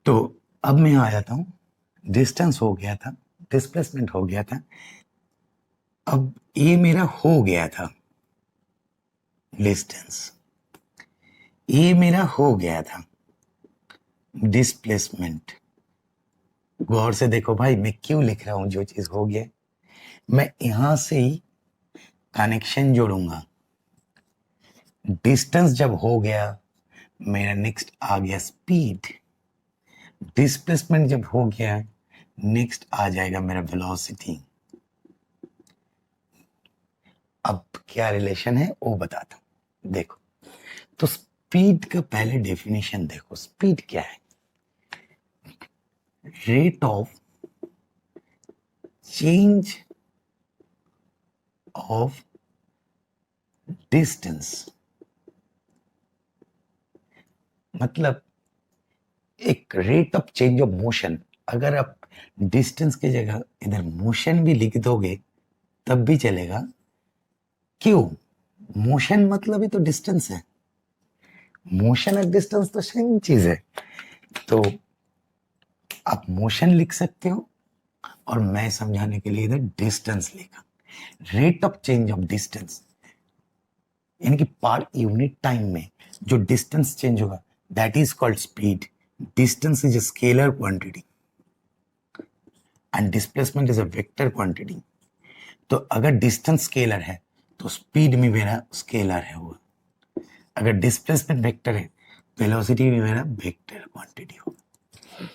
तो अब मैं आ जाता हूँ, डिस्टेंस हो गया था, डिस्प्लेसमेंट हो गया था, अब ये मेरा हो गया था डिस्टेंस, ये मेरा हो गया था डिस्प्लेसमेंट। गौर से देखो भाई, मैं क्यों लिख रहा हूं जो चीज हो गया, मैं यहां से ही कनेक्शन जोड़ूंगा। डिस्टेंस जब हो गया, मेरा नेक्स्ट आ गया स्पीड। डिस्प्लेसमेंट जब हो गया, नेक्स्ट आ जाएगा मेरा वेलोसिटी। अब क्या रिलेशन है वो बताता हूं, देखो। तो स्पीड का पहले डेफिनेशन देखो, स्पीड क्या है? Rate of change of distance, मतलब एक rate of change of motion. अगर आप डिस्टेंस की जगह इधर मोशन भी लिख दोगे तब भी चलेगा। क्यों? मोशन मतलब ही तो डिस्टेंस है, मोशन और डिस्टेंस तो सेम चीज है। तो आप मोशन लिख सकते हो और मैं समझाने के लिए इधर डिस्टेंस लिखा। Rate of change of distance यानी कि पर यूनिट टाइम में जो डिस्टेंस चेंज होगा, that is called speed. Distance is a scalar quantity and displacement is a vector quantity. तो अगर डिस्टेंस स्केलर है तो स्पीड भी मेरा स्केलर है वो। अगर डिस्प्लेसमेंट वेक्टर है, वेलोसिटी भी मेरा वेक्टर क्वांटिटी होगा।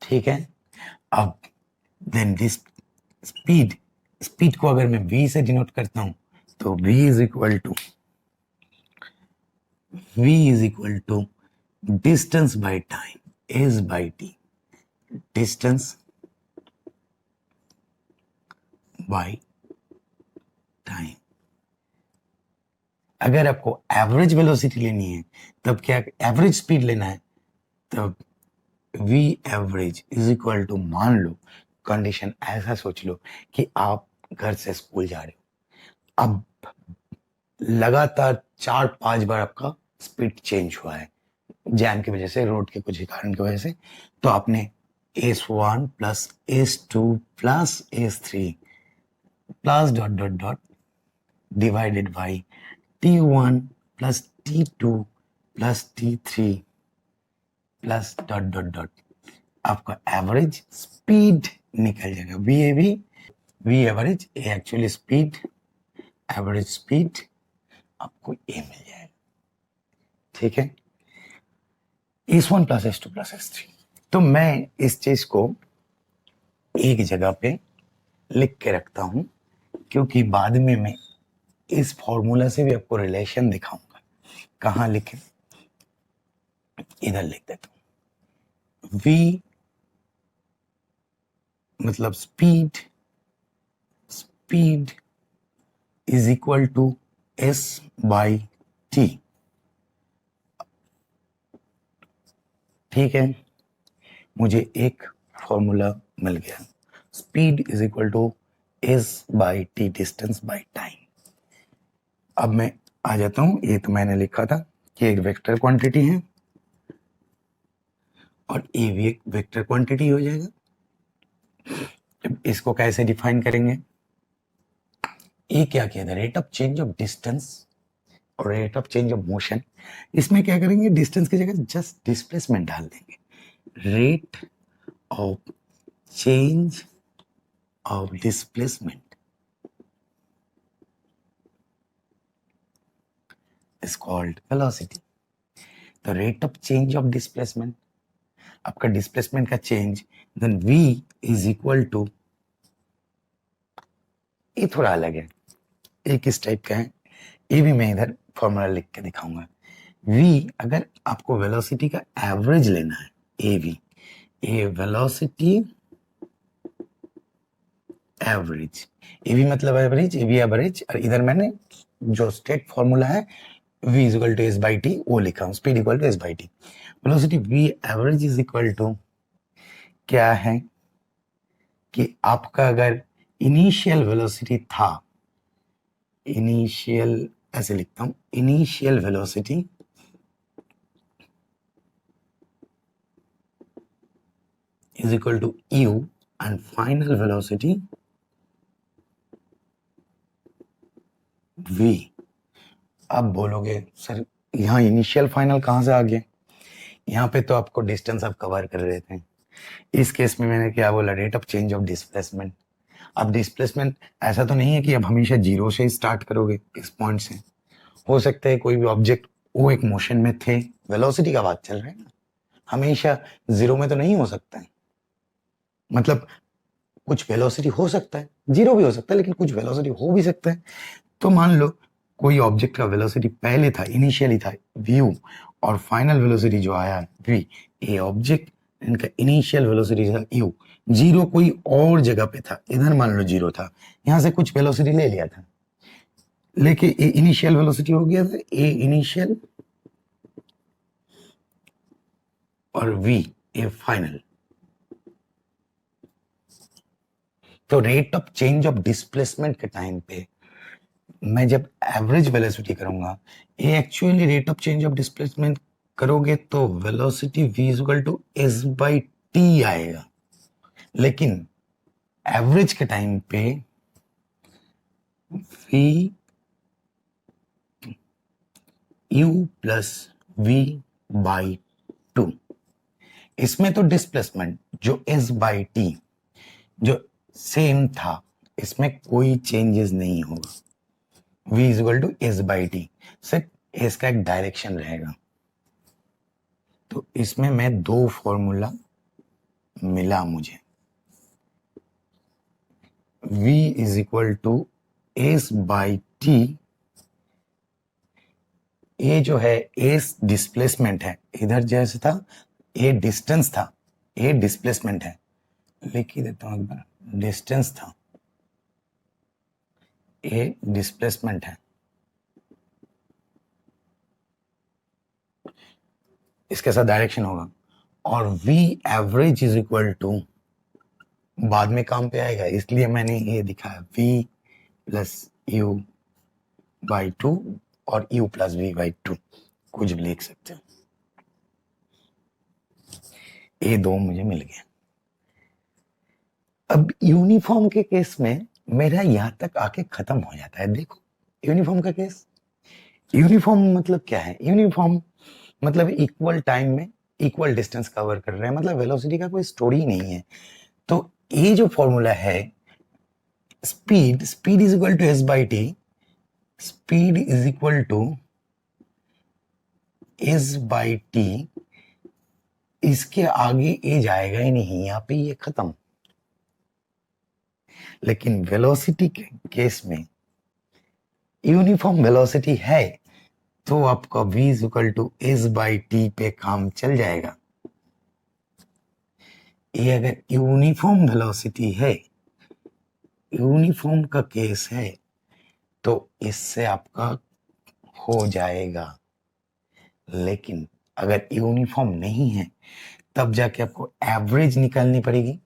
ठीक है। अब देन दिस स्पीड, स्पीड को अगर मैं v से डिनोट करता हूं तो v is equal to distance by time, s by t। Distance by time. अगर आपको एवरेज वेलोसिटी लेनी है, तब क्या एवरेज स्पीड लेना है, तब v average is equal to, मान लो कंडीशन ऐसा सोच लो कि आप घर से स्कूल जा रहे हो, अब लगातार 4-5 बार आपका स्पीड चेंज हुआ है जैम की वजह से, रोड के कुछ कारण की वजह से। तो आपने S1 plus S2 plus S3 plus dot dot dot divided by T1 plus T2 plus T3 plus dot dot dot, आपका एवरेज स्पीड निकल जाएगा। V average actually speed, average speed आपको ये मिल जाएगा। ठीक है, S1 plus S2 plus S3। तो मैं इस चीज को एक जगह पे लिख के रखता हूं, क्योंकि बाद में मैं इस फॉर्मूला से भी आपको रिलेशन दिखाऊंगा। कहां लिखे, इधर लिख देता हूं। v मतलब speed, speed is equal to s by t। ठीक है, मुझे एक फॉर्मूला मिल गया, speed is equal to s by T, distance by time. अब मैं आ जाता हूं, ये तो मैंने लिखा था कि एक वेक्टर क्वांटिटी है और ए भी एक वेक्टर क्वांटिटी हो जाएगा। इसको कैसे डिफाइन करेंगे? ए क्या किया था, rate of change of distance और rate of change of motion. इसमें क्या करेंगे, डिस्टेंस की जगह जस्ट डिस्प्लेसमेंट डाल देंगे। Rate of change of displacement is called velocity. तो rate of change of displacement, आपका डिस्प्लेसमेंट का change, then v is equal to, ये थोड़ा अलग है, एक इस टाइप का है, ये भी मैं इधर फॉर्मूला लिख के दिखाऊंगा। v, अगर आपको वेलोसिटी का एवरेज लेना है, a V, a velocity average, a V मतलब एवरेज, ए वी एवरेज, और इधर मैंने जो स्टेट फॉर्मूला है v is equal to S by T वो लिखा हूं, speed equal to S by T. Velocity v average is equal to क्या है कि आपका अगर इनिशियल वेलोसिटी था, इनिशियल ऐसे लिखता हूं, initial velocity is equal to u and final velocity v. अब बोलोगे सर यहाँ इनिशियल फाइनल कहाँ से आ गया? यहाँ पे तो आपको डिस्टेंस आप कवर कर रहे थे। इस केस में मैंने क्या बोला? Rate of change of displacement. अब डिस्प्लेसमेंट ऐसा तो नहीं है कि अब हमेशा जीरो से ही स्टार्ट करोगे इस पॉइंट से। हो सकता है कोई भी ऑब्जेक्ट वो एक मोशन में थे, वेलोसिटी का बात चल रहा है ना, हमेशा जीरो में तो नहीं हो सकता है। मतलब कुछ वेलोसिटी हो सकता है, जीरो भी हो सकता है, लेकिन कुछ वेलोसिटी हो भी सकता है। तो मान लो कोई ऑब्जेक्ट का वेलोसिटी पहले था, इनिशियली था v, और फाइनल वेलोसिटी जो आया v, ये ऑब्जेक्ट इनका इनिशियल वेलोसिटी था u, जीरो कोई और जगह पे था, इधर मान लो जीरो था, यहां से कुछ वेलोसिटी ले लिया था, लेके ए इनिशियल वेलोसिटी हो गया था ए इनिशियल और v ए फाइनल। तो rate of change of displacement के टाइम पे मैं जब एवरेज वेलोसिटी करूंगा, ये actually rate of change of displacement करोगे तो velocity v equal to S by T आएगा, लेकिन एवरेज के टाइम पे v u plus v by two. इसमें तो डिस्प्लेसमेंट जो एस बाई टी जो सेम था, इसमें कोई चेंजेस नहीं होगा। v is equal to S by T, सिर्फ एस का एक डायरेक्शन रहेगा। तो इसमें मैं दो फॉर्मूला मिला मुझे, v is equal to S by T, ये जो है एस डिस्प्लेसमेंट है, इधर जैसे था ये डिस्टेंस था, ये डिस्प्लेसमेंट है, लिख ही देता हूं एक बार, डिस्टेंस था, ये डिस्प्लेसमेंट है, इसके साथ डायरेक्शन होगा, और v average is equal to बाद में काम पे आएगा, इसलिए मैंने ये दिखाया v plus you by two और u plus v by to, कुछ भी लिख सकते हो। ये दो मुझे मिल गए। अब यूनिफॉर्म के केस में मेरा यहां तक आके खत्म हो जाता है। देखो यूनिफॉर्म का केस, यूनिफॉर्म मतलब क्या है? यूनिफॉर्म मतलब इक्वल टाइम में इक्वल डिस्टेंस कवर कर रहे हैं, मतलब वेलोसिटी का कोई स्टोरी नहीं है। तो ये जो फॉर्मूला है speed is equal to S by T, speed is equal to S by T, इसके आगे ए जाएगा ही नहीं, यहाँ पे ये खत्म। लेकिन वेलोसिटी के केस में यूनिफॉर्म वेलोसिटी है तो आपका v is equal to S by T पे काम चल जाएगा। ये अगर यूनिफॉर्म वेलोसिटी है, यूनिफॉर्म का केस है, तो इससे आपका हो जाएगा। लेकिन अगर यूनिफॉर्म नहीं है तब जाके आपको एवरेज निकालनी पड़ेगी।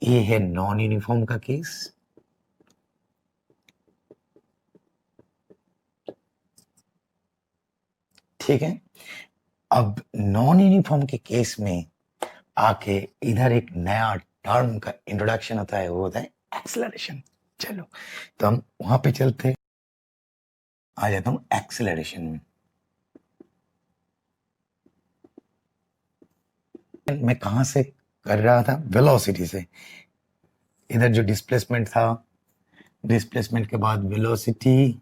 ये है नॉन यूनिफॉर्म का केस। ठीक है, अब नॉन यूनिफॉर्म के केस में आके इधर एक नया टर्म का इंट्रोडक्शन होता है, वो होता है एक्सेलरेशन। चलो तो हम वहां पे चलते, आ जाता हूं एक्सेलरेशन में। मैं कहां से कर रहा था? वेलोसिटी से। इधर जो डिस्प्लेसमेंट था, डिस्प्लेसमेंट के बाद वेलोसिटी,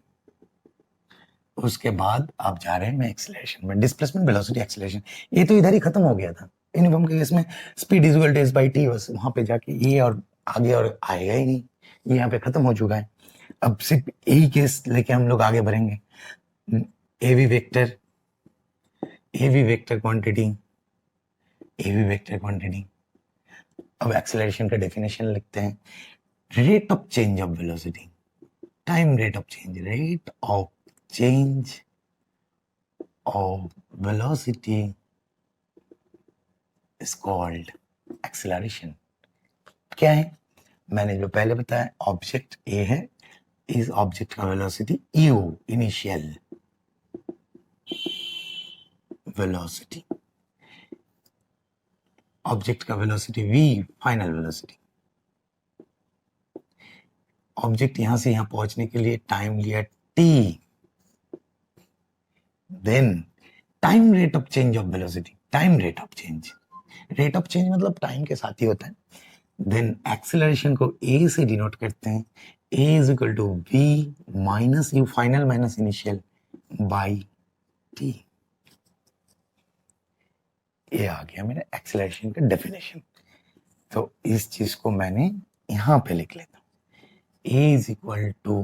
उसके बाद आप जा रहे हैं मैं एक्सेलरेशन में। डिस्प्लेसमेंट, वेलोसिटी, एक्सेलरेशन, ये तो इधर ही खत्म हो गया था। यूनिफॉर्म के केस में speed is equal to S by T, बस वहां पे जाके ये और आगे और आएगा ही नहीं, ये यहाँ पे खत्म हो चुका है। अब सिर्फ यही केस लेके हम लोग आगे बढ़ेंगे। एवी वेक्टर, एवी वेक्टर क्वांटिटी, एवी वेक्टर क्वांटिटी। अब एक्सेलरेशन का डेफिनेशन लिखते हैं, rate of change of velocity time rate of change, rate of change of velocity is called acceleration. क्या है? मैंने जो पहले बताया, ऑब्जेक्ट ए है, इस ऑब्जेक्ट का velocity u, initial velocity, object का velocity v, final velocity. Object यहां से यहां पहुंचने के लिए टाइम लिया t, then time rate of change of velocity, time rate of change, rate of change मतलब टाइम के साथ ही होता है। देन एक्सेलरेशन को a से डिनोट करते हैं, a is equal to v minus u final minus initial by t। ये आ गया मेरा एक्सेलरेशन का डेफिनेशन। तो इस चीज को मैंने यहां पे लिख लेता हूं, a is equal to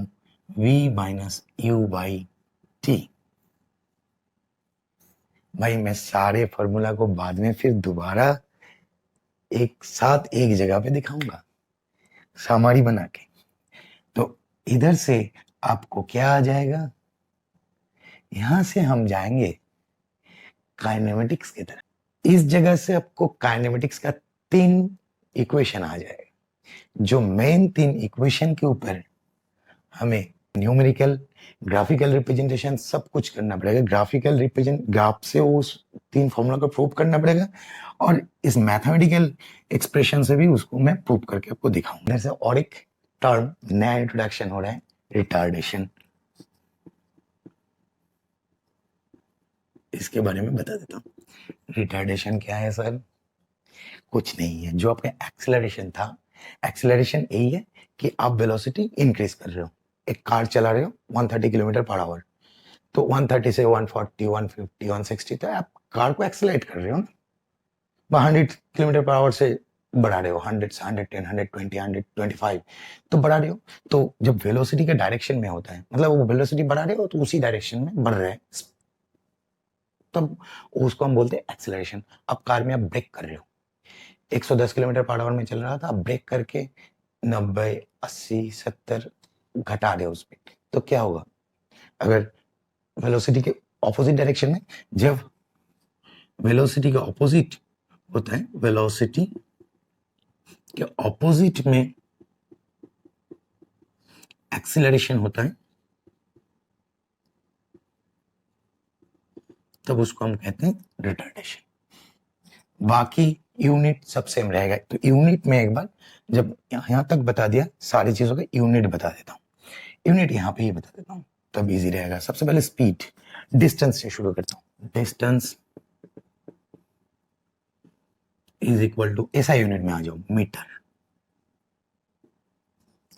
v minus U by t। भाई मैं सारे फॉर्मूला को बाद में फिर दोबारा एक साथ एक जगह पे दिखाऊंगा सामारी बना के। तो इधर से आपको क्या आ जाएगा, यहां से हम जाएंगे काइनेमेटिक्स की तरफ। इस जगह से आपको काइनेमेटिक्स का 3 इक्वेशन आ जाएगा, जो मेन 3 इक्वेशन के ऊपर हमें न्यूमेरिकल ग्राफिकल रिप्रेजेंटेशन सब कुछ करना पड़ेगा। ग्राफिकल रिप्रेजेंट ग्राफ से उस 3 फॉर्मूला को प्रूव करना पड़ेगा, और इस मैथमेटिकल एक्सप्रेशन से भी उसको मैं प्रूव करके आपको दिखाऊंगा। जैसे और एक टर्म नया इंट्रोडक्शन हो रहा है, रिटार्डेशन। इसके बारे में बता देता हूँ। रिटार्डेशन क्या है सर? कुछ नहीं है, जो आपका एक्सेलरेशन था, एक्सेलरेशन यही है कि आप वेलोसिटी इंक्रीज कर रहे हो। एक कार चला रहे हो 130 किलोमीटर पर आवर, तो 130 से 140, 150, 160, तो आप कार को एक्सेलरेट कर रहे हो ना। 100 किलोमीटर पर आवर से बढ़ा रहे हो, 100 से 110, 120, 125, तो बढ़ा रहे हो। तो जब वेलोसिटी के डायरेक्शन में होता है, मतलब वो वेलोसिटी बढ़ा रहे हो तो उसी डायरेक्शन में बढ़ रहे हैं, तब उसको हम बोलते हैं एक्सेलरेशन। अब कार में आप ब्रेक कर रहे हो, 110 किलोमीटर पर आवर में चल रहा था, आप ब्रेक करके 90, 80, 70 घटा रहे हो स्पीड, तो क्या होगा? अगर वेलोसिटी के ऑपोजिट डायरेक्शन में, जब वेलोसिटी का ऑपोजिट होता है, वेलोसिटी के ऑपोजिट में एक्सीलरेशन होता है, तब उसको हम कहते हैं रिटार्डेशन। बाकी यूनिट सब सेम रहेगा। तो यूनिट में एक बार जब यहां तक बता दिया, सारी चीजों का यूनिट बता देता हूँ। यूनिट यहाँ पे ही बता देता हूँ, तब इजी रहेगा। सबसे पहले स्पीड, डिस्टेंस से शुरू करता हूँ। डिस्टेंस इज इक्वल टू, ऐसा यूनिट में आ जाओ, मीटर।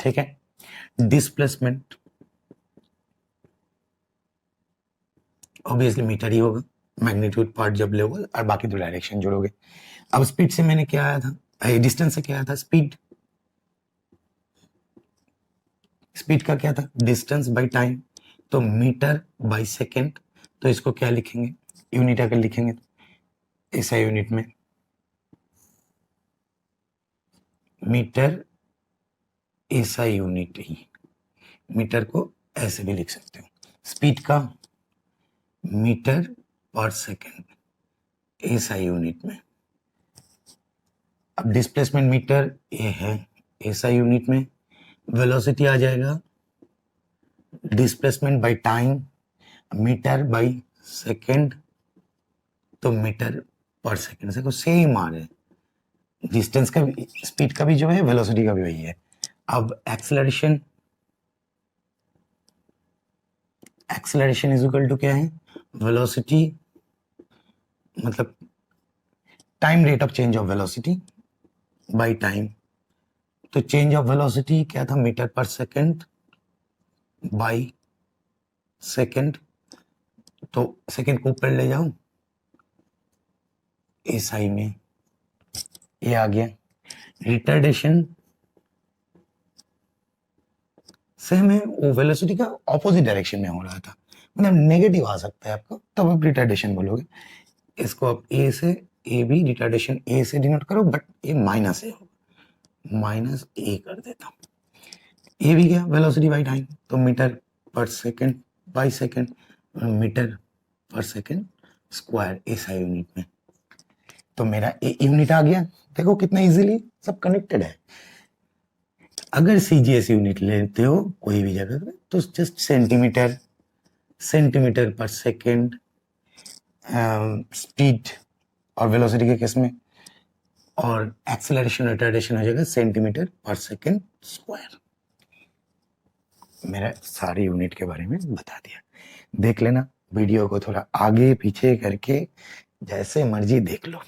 ठीक है। डिस्प्लेसमेंट ऑब्वियसली मीटर ही होगा, मैग्नीट्यूड पार्ट जब लोगे और बाकी दो डायरेक्शन जोड़ोगे। अब स्पीड से मैंने क्या आया था, डिस्टेंस से क्या आया था, स्पीड। स्पीड का क्या था, डिस्टेंस बाय टाइम, तो मीटर बाय सेकेंड। तो इसको क्या लिखेंगे, यूनिट अगर लिखेंगे तो ऐसा यूनिट में मीटर, ऐसा यूनिट ही, मीटर को ऐसे भी लिख सकते हो। स्पीड का मीटर पर सेकेंड, ऐसा यूनिट में। अब डिस्प्लेसमेंट मीटर ये है, ऐसा यूनिट में। वेलोसिटी आ जाएगा displacement by time, metre by second, तो मीटर पर सेकेंड से सेम आ रहे हैं। डिस्टेंस का भी, स्पीड का भी जो है, वेलोसिटी का भी वही है। अब acceleration, acceleration is equal to क्या है, वेलोसिटी मतलब time rate of change of velocity by time. तो चेंज ऑफ वेलोसिटी क्या था, metre per second by second, तो सेकेंड को ऊपर ले जाओ, एसआई में ये आ गया। रिटार्डेशन सेम है, वो वेलोसिटी का ऑपोजिट डायरेक्शन में हो रहा था, मतलब नेगेटिव आ सकता है आपको, तब आप रिटार्डेशन बोलोगे। इसको आप ए से, ए भी रिटार्डेशन ए से डिनोट करो, बट ये माइनस ए होगा, माइनस ए कर देता हूँ। ये भी क्या, वेलोसिटी बाय टाइम, तो metre per second by second, metre per second square, ऐसा यूनिट में। तो मेरा ए यूनिट आ गया। देखो कितना इजीली सब कनेक्टेड है। अगर सीजीएस यूनिट लेते हो कोई भी जगह पे, तो जस्ट सेंटीमीटर, सेंटीमीटर पर सेकेंड। स्पीड और वेलोसिटी के केस में और एक्सेलरेशन रिटार्डेशन हो जाएगा सेंटीमीटर पर सेकेंड स्क्वायर। मेरा सारी यूनिट के बारे में बता दिया। देख लेना वीडियो को थोड़ा आगे पीछे करके, जैसे मर्जी देख लो।